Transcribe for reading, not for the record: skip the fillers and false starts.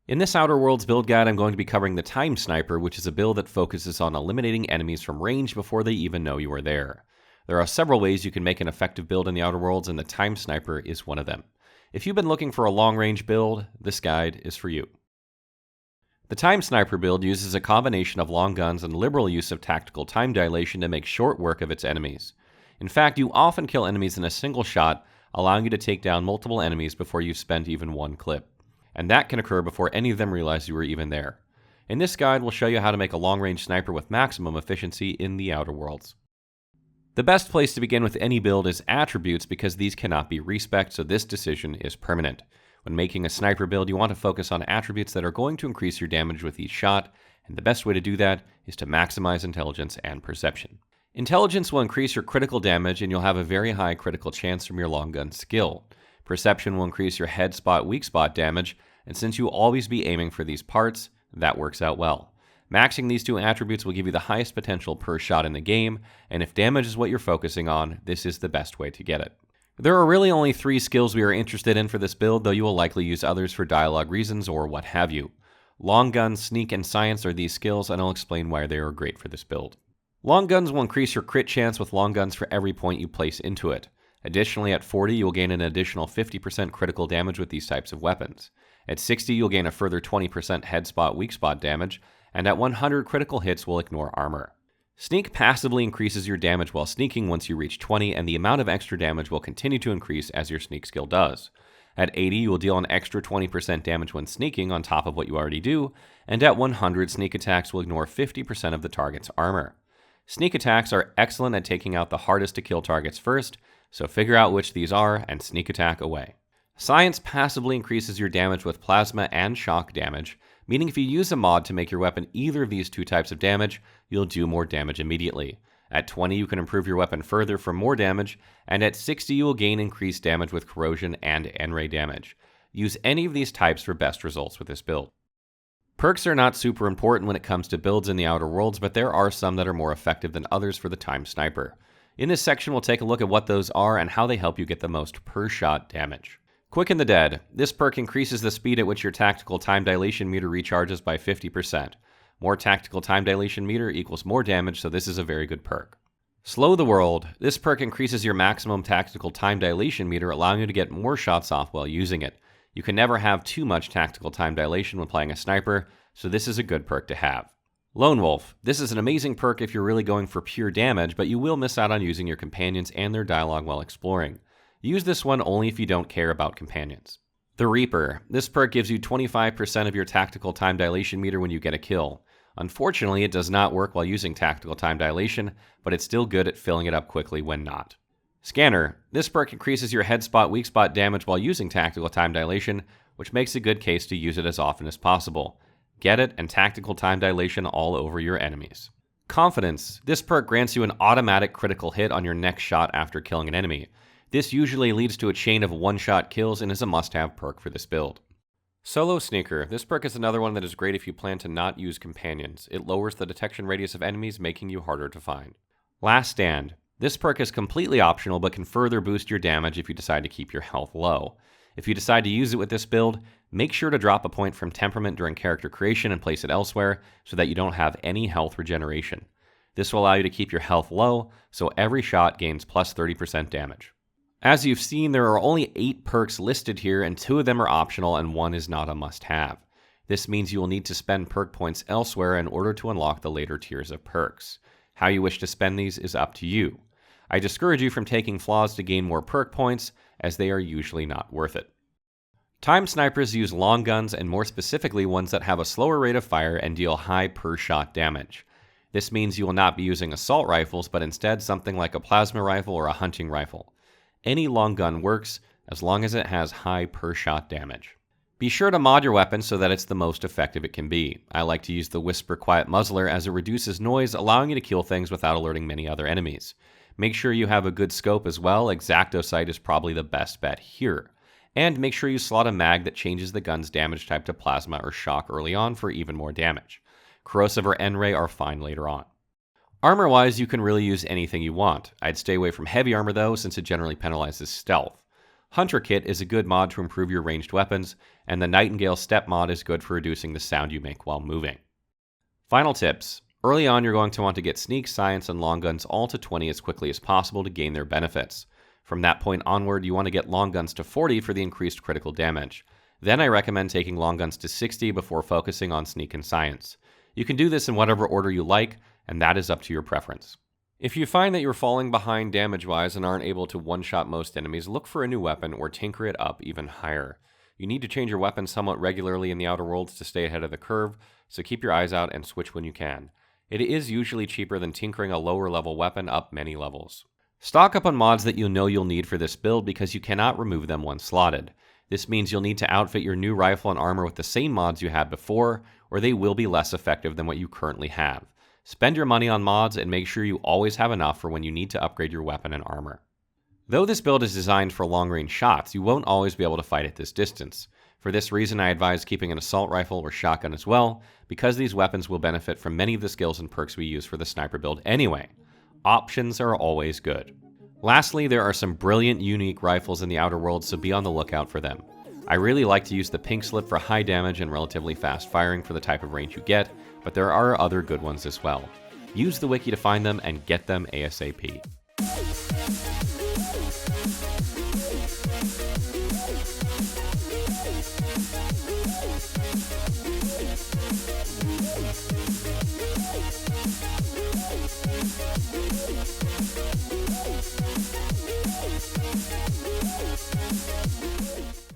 In this Outer Worlds build guide, I'm going to be covering the Time Sniper, which is a build that focuses on eliminating enemies from range before they even know you are there. There are several ways you can make an effective build in the Outer Worlds, and the Time Sniper is one of them. If you've been looking for a long-range build, this guide is for you. The Time Sniper build uses a combination of long guns and liberal use of tactical time dilation to make short work of its enemies. In fact, you often kill enemies in a single shot, allowing you to take down multiple enemies before you've spent even one clip. And that can occur before any of them realize you were even there. In this guide, we'll show you how to make a long-range sniper with maximum efficiency in the Outer Worlds. The best place to begin with any build is attributes because these cannot be respec'd, so this decision is permanent. When making a sniper build, you want to focus on attributes that are going to increase your damage with each shot, and the best way to do that is to maximize intelligence and perception. Intelligence will increase your critical damage, and you'll have a very high critical chance from your long gun skill. Perception will increase your head spot, weak spot damage, and since you will always be aiming for these parts, that works out well. Maxing these two attributes will give you the highest potential per shot in the game, and if damage is what you're focusing on, this is the best way to get it. There are really only 3 skills we are interested in for this build, though you will likely use others for dialogue reasons or what have you. Long gun, sneak, and science are these skills, and I'll explain why they are great for this build. Long guns will increase your crit chance with long guns for every point you place into it. Additionally, at 40, you'll gain an additional 50% critical damage with these types of weapons. At 60, you'll gain a further 20% head spot, weak spot damage, and at 100, critical hits will ignore armor. Sneak passively increases your damage while sneaking once you reach 20, and the amount of extra damage will continue to increase as your sneak skill does. At 80, you will deal an extra 20% damage when sneaking on top of what you already do, and at 100, sneak attacks will ignore 50% of the target's armor. Sneak attacks are excellent at taking out the hardest to kill targets first, so figure out which these are and sneak attack away. Science passively increases your damage with plasma and shock damage, meaning if you use a mod to make your weapon either of these 2 types of damage, you'll do more damage immediately. At 20, you can improve your weapon further for more damage, and at 60, you will gain increased damage with corrosion and N-ray damage. Use any of these types for best results with this build. Perks are not super important when it comes to builds in the Outer Worlds, but there are some that are more effective than others for the Time Sniper. In this section, we'll take a look at what those are and how they help you get the most per shot damage. Quicken the Dead. This perk increases the speed at which your tactical time dilation meter recharges by 50%. More tactical time dilation meter equals more damage, so this is a very good perk. Slow the World. This perk increases your maximum tactical time dilation meter, allowing you to get more shots off while using it. You can never have too much tactical time dilation when playing a sniper, so this is a good perk to have. Lone Wolf. This is an amazing perk if you're really going for pure damage, but you will miss out on using your companions and their dialogue while exploring. Use this one only if you don't care about companions. The Reaper. This perk gives you 25% of your tactical time dilation meter when you get a kill. Unfortunately, it does not work while using tactical time dilation, but it's still good at filling it up quickly when not. Scanner. This perk increases your head spot, weak spot damage while using tactical time dilation, which makes a good case to use it as often as possible. Get it and tactical time dilation all over your enemies. Confidence. This perk grants you an automatic critical hit on your next shot after killing an enemy. This usually leads to a chain of one-shot kills and is a must-have perk for this build. Solo Sneaker. This perk is another one that is great if you plan to not use companions. It lowers the detection radius of enemies, making you harder to find. Last Stand. This perk is completely optional but can further boost your damage if you decide to keep your health low. If you decide to use it with this build, make sure to drop a point from temperament during character creation and place it elsewhere so that you don't have any health regeneration. This will allow you to keep your health low, so every shot gains plus 30% damage. As you've seen, there are only 8 perks listed here, and 2 of them are optional and 1 is not a must-have. This means you will need to spend perk points elsewhere in order to unlock the later tiers of perks. How you wish to spend these is up to you. I discourage you from taking flaws to gain more perk points, as they are usually not worth it. Time Snipers use long guns, and more specifically ones that have a slower rate of fire and deal high per-shot damage. This means you will not be using assault rifles, but instead something like a plasma rifle or a hunting rifle. Any long gun works, as long as it has high per-shot damage. Be sure to mod your weapon so that it's the most effective it can be. I like to use the Whisper Quiet Muzzler as it reduces noise, allowing you to kill things without alerting many other enemies. Make sure you have a good scope as well. Exacto Sight is probably the best bet here. And make sure you slot a mag that changes the gun's damage type to plasma or shock early on for even more damage. Corrosive or N-ray are fine later on. Armor-wise, you can really use anything you want. I'd stay away from heavy armor though, since it generally penalizes stealth. Hunter Kit is a good mod to improve your ranged weapons, and the Nightingale Step mod is good for reducing the sound you make while moving. Final tips. Early on, you're going to want to get Sneak, Science, and Long Guns all to 20 as quickly as possible to gain their benefits. From that point onward, you want to get Long Guns to 40 for the increased critical damage. Then I recommend taking Long Guns to 60 before focusing on Sneak and Science. You can do this in whatever order you like, and that is up to your preference. If you find that you're falling behind damage-wise and aren't able to one-shot most enemies, look for a new weapon or tinker it up even higher. You need to change your weapon somewhat regularly in the Outer Worlds to stay ahead of the curve, so keep your eyes out and switch when you can. It is usually cheaper than tinkering a lower level weapon up many levels. Stock up on mods that you know you'll need for this build because you cannot remove them once slotted. This means you'll need to outfit your new rifle and armor with the same mods you had before, or they will be less effective than what you currently have. Spend your money on mods and make sure you always have enough for when you need to upgrade your weapon and armor. Though this build is designed for long-range shots, you won't always be able to fight at this distance. For this reason, I advise keeping an assault rifle or shotgun as well, because these weapons will benefit from many of the skills and perks we use for the sniper build anyway. Options are always good. Lastly, there are some brilliant, unique rifles in the Outer Worlds, so be on the lookout for them. I really like to use the Pink Slip for high damage and relatively fast firing for the type of range you get, but there are other good ones as well. Use the wiki to find them and get them ASAP.